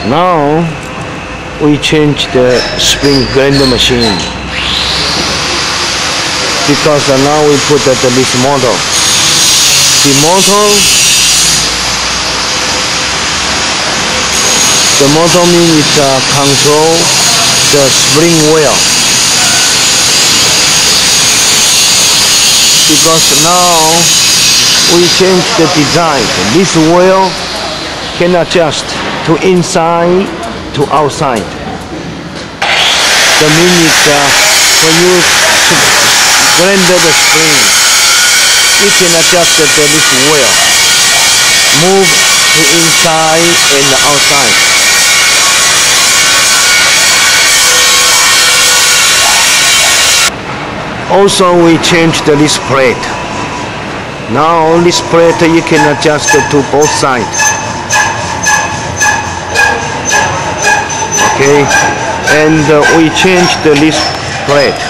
Now we change the spring grinder machine because now we put this motor. The motor means it control the spring wheel, because now we change the design. This wheel can adjust to inside to outside. The meaning when you grind the spring, you can adjust this wheel, move to inside and outside. Also we changed this plate. Now this plate you can adjust to both sides. Okay, and we changed this plate.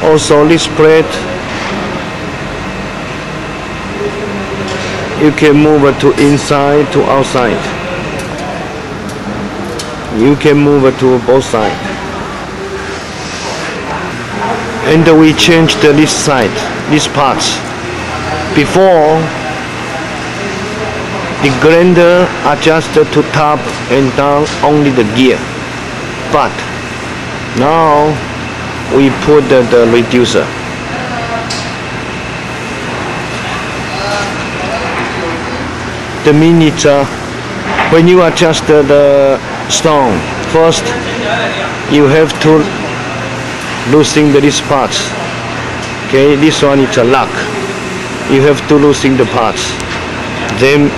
Also this plate you can move it to inside to outside. You can move it to both sides. And we changed this side, these parts. Before, the grinder adjusted to top and down only the gear, but now we put the reducer. The minute when you adjust the stone, first you have to loosen these parts. Okay, this one is a lock. You have to loosen the parts. Then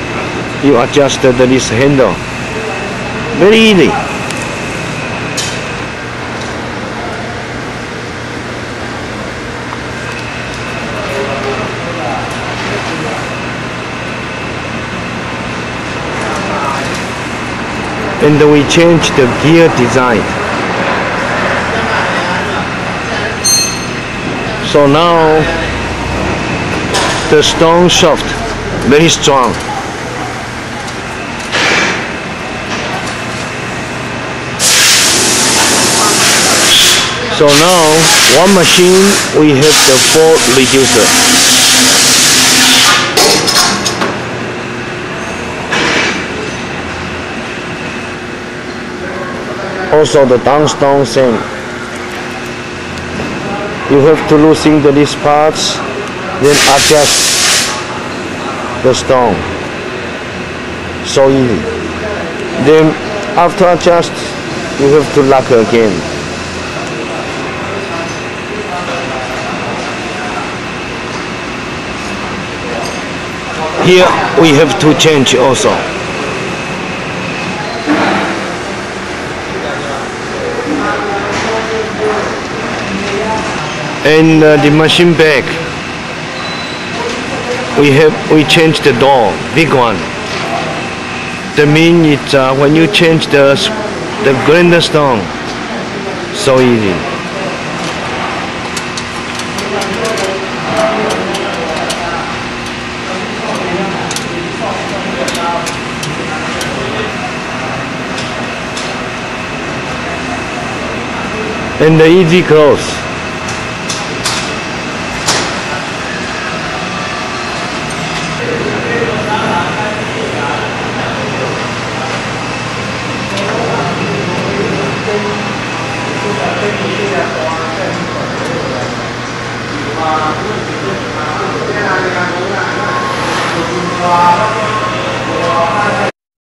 you adjust this handle. Very easy. And we change the gear design. So now the stone shaft very strong. So now one machine we have the 4 reducer. Also the downstone same. You have to loosen these parts, then adjust the stone. So easy. Then after adjust, you have to lock again. Here we have to change also. And the machine back, we change the door, big one. The mean is when you change the grinder stone, so easy. And the easy close.